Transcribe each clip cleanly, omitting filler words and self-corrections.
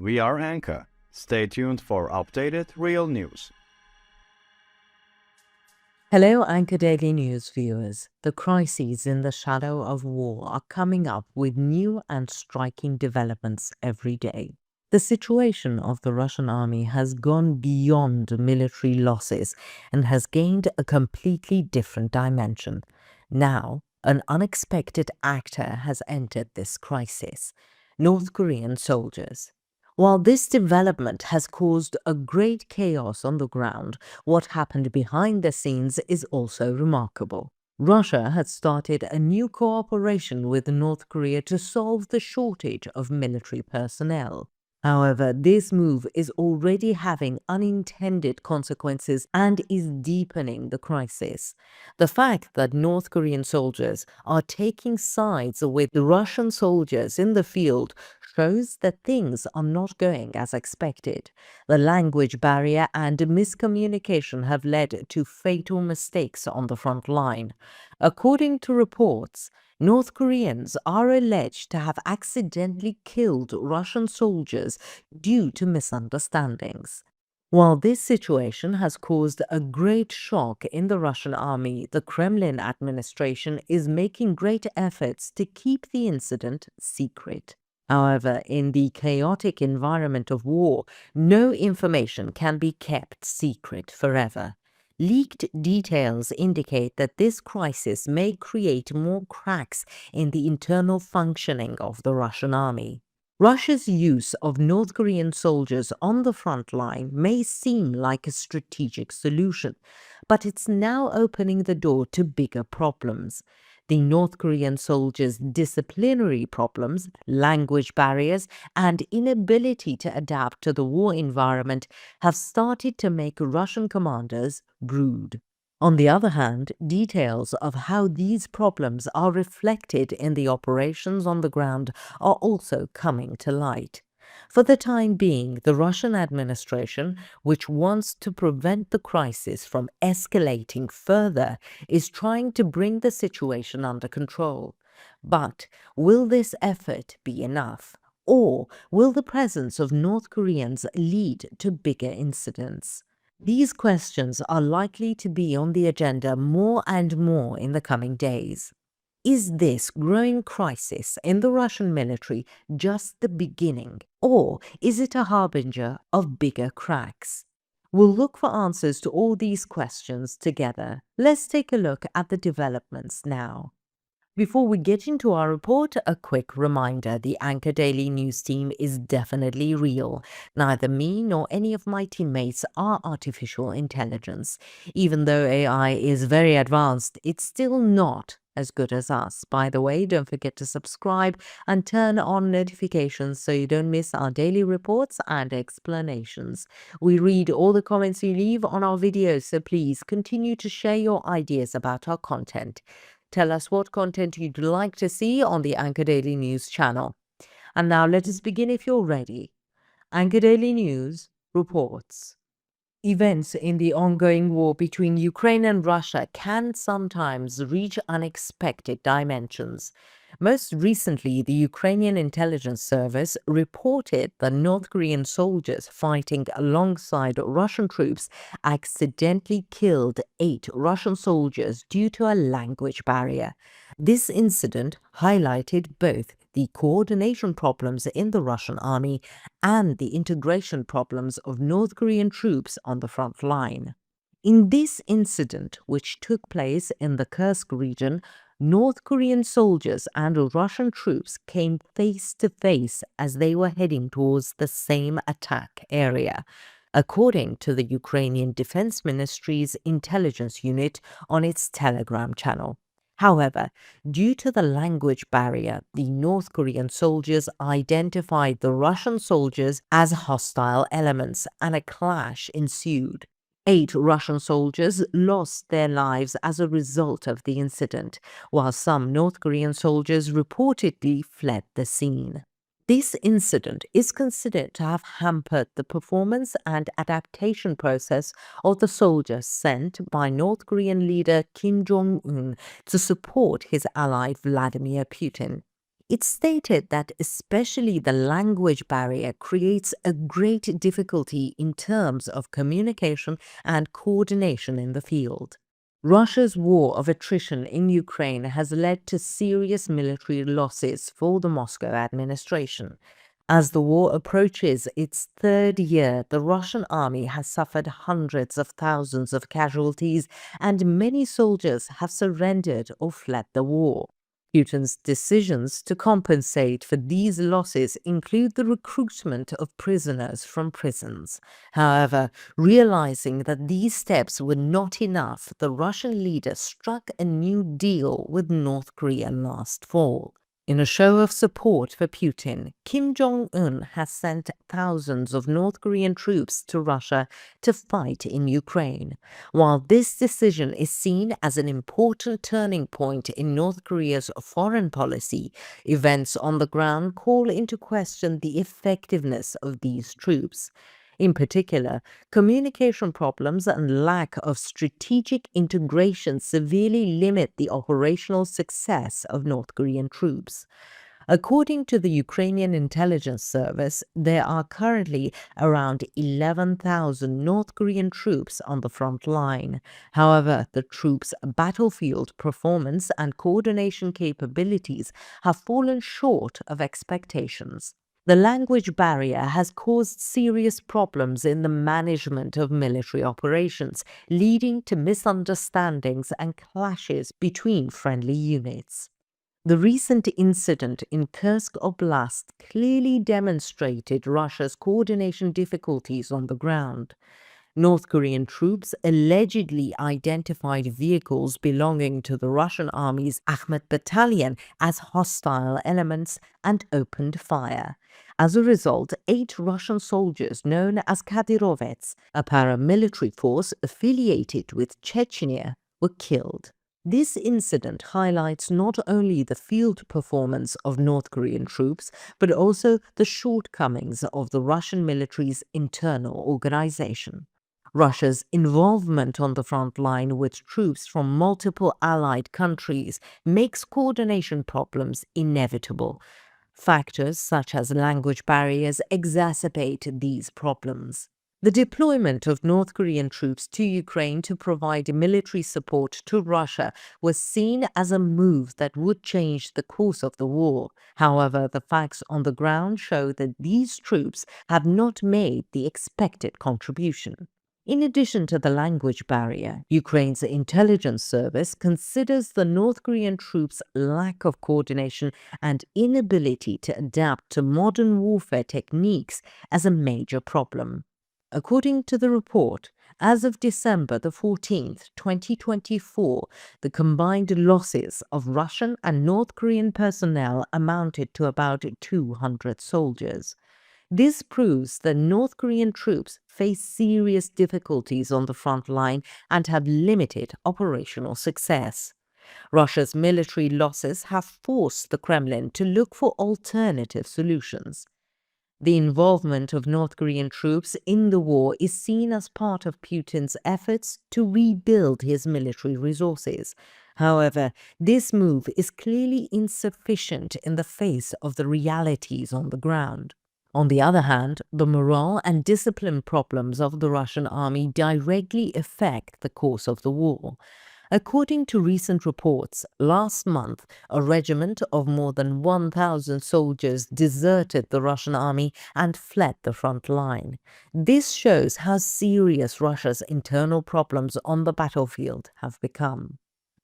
We are Anka. Stay tuned for updated real news. Hello, Anka Daily News viewers. The crises in the shadow of war are coming up with new and striking developments every day. The situation of the Russian army has gone beyond military losses and has gained a completely different dimension. Now, an unexpected actor has entered this crisis: North Korean soldiers. While this development has caused a great chaos on the ground, what happened behind the scenes is also remarkable. Russia had started a new cooperation with North Korea to solve the shortage of military personnel. However, this move is already having unintended consequences and is deepening the crisis. The fact that North Korean soldiers are taking sides with the Russian soldiers in the field shows that things are not going as expected. The language barrier and miscommunication have led to fatal mistakes on the front line. According to reports, North Koreans are alleged to have accidentally killed Russian soldiers due to misunderstandings. While this situation has caused a great shock in the Russian army, the Kremlin administration is making great efforts to keep the incident secret. However, in the chaotic environment of war, no information can be kept secret forever. Leaked details indicate that this crisis may create more cracks in the internal functioning of the Russian army. Russia's use of North Korean soldiers on the front line may seem like a strategic solution, but it's now opening the door to bigger problems. The North Korean soldiers' disciplinary problems, language barriers, and inability to adapt to the war environment have started to make Russian commanders brood. On the other hand, details of how these problems are reflected in the operations on the ground are also coming to light. For the time being, the Russian administration, which wants to prevent the crisis from escalating further, is trying to bring the situation under control. But will this effort be enough? Or will the presence of North Koreans lead to bigger incidents? These questions are likely to be on the agenda more and more in the coming days. Is this growing crisis in the Russian military just the beginning, or is it a harbinger of bigger cracks? We'll look for answers to all these questions together. Let's take a look at the developments now. Before we get into our report, a quick reminder: the Anka Daily News team is definitely real. Neither me nor any of my teammates are artificial intelligence. Even though AI is very advanced, it's still not as good as us. By the way, don't forget to subscribe and turn on notifications so you don't miss our daily reports and explanations. We read all the comments you leave on our videos, so please continue to share your ideas about our content. Tell us what content you'd like to see on the Anka Daily News channel. And now let us begin if you're ready. Anka Daily News reports. Events in the ongoing war between Ukraine and Russia can sometimes reach unexpected dimensions. Most recently, the Ukrainian intelligence service reported that North Korean soldiers fighting alongside Russian troops accidentally killed 8 Russian soldiers due to a language barrier. This incident highlighted both the coordination problems in the Russian army and the integration problems of North Korean troops on the front line. In this incident, which took place in the Kursk region, North Korean soldiers and Russian troops came face to face as they were heading towards the same attack area, according to the Ukrainian Defense Ministry's intelligence unit on its Telegram channel. However, due to the language barrier, the North Korean soldiers identified the Russian soldiers as hostile elements, and a clash ensued. 8 Russian soldiers lost their lives as a result of the incident, while some North Korean soldiers reportedly fled the scene. This incident is considered to have hampered the performance and adaptation process of the soldiers sent by North Korean leader Kim Jong-un to support his ally Vladimir Putin. It stated that especially the language barrier creates a great difficulty in terms of communication and coordination in the field. Russia's war of attrition in Ukraine has led to serious military losses for the Moscow administration. As the war approaches its third year, the Russian army has suffered hundreds of thousands of casualties, and many soldiers have surrendered or fled the war. Putin's decisions to compensate for these losses include the recruitment of prisoners from prisons. However, realizing that these steps were not enough, the Russian leader struck a new deal with North Korea last fall. In a show of support for Putin, Kim Jong-un has sent thousands of North Korean troops to Russia to fight in Ukraine. While this decision is seen as an important turning point in North Korea's foreign policy, events on the ground call into question the effectiveness of these troops. In particular, communication problems and lack of strategic integration severely limit the operational success of North Korean troops. According to the Ukrainian intelligence service, there are currently around 11,000 North Korean troops on the front line. However, the troops' battlefield performance and coordination capabilities have fallen short of expectations. The language barrier has caused serious problems in the management of military operations, leading to misunderstandings and clashes between friendly units. The recent incident in Kursk Oblast clearly demonstrated Russia's coordination difficulties on the ground. North Korean troops allegedly identified vehicles belonging to the Russian Army's Akhmet battalion as hostile elements and opened fire. As a result, 8 Russian soldiers known as Kadyrovets, a paramilitary force affiliated with Chechnya, were killed. This incident highlights not only the field performance of North Korean troops, but also the shortcomings of the Russian military's internal organization. Russia's involvement on the front line with troops from multiple allied countries makes coordination problems inevitable. Factors such as language barriers exacerbate these problems. The deployment of North Korean troops to Ukraine to provide military support to Russia was seen as a move that would change the course of the war. However, the facts on the ground show that these troops have not made the expected contribution. In addition to the language barrier, Ukraine's intelligence service considers the North Korean troops' lack of coordination and inability to adapt to modern warfare techniques as a major problem. According to the report, as of December the 14th, 2024, the combined losses of Russian and North Korean personnel amounted to about 200 soldiers. This proves that North Korean troops face serious difficulties on the front line and have limited operational success. Russia's military losses have forced the Kremlin to look for alternative solutions. The involvement of North Korean troops in the war is seen as part of Putin's efforts to rebuild his military resources. However, this move is clearly insufficient in the face of the realities on the ground. On the other hand, the morale and discipline problems of the Russian army directly affect the course of the war. According to recent reports, last month, a regiment of more than 1,000 soldiers deserted the Russian army and fled the front line. This shows how serious Russia's internal problems on the battlefield have become.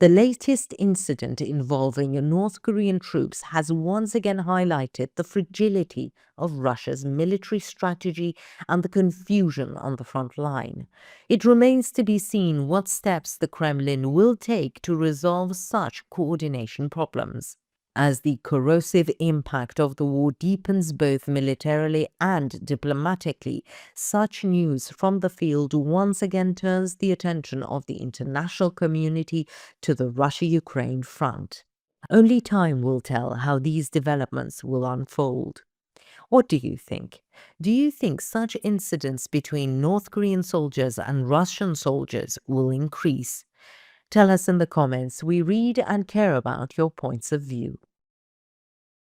The latest incident involving North Korean troops has once again highlighted the fragility of Russia's military strategy and the confusion on the front line. It remains to be seen what steps the Kremlin will take to resolve such coordination problems. As the corrosive impact of the war deepens both militarily and diplomatically, such news from the field once again turns the attention of the international community to the Russia-Ukraine front. Only time will tell how these developments will unfold. What do you think? Do you think such incidents between North Korean soldiers and Russian soldiers will increase? Tell us in the comments. We read and care about your points of view.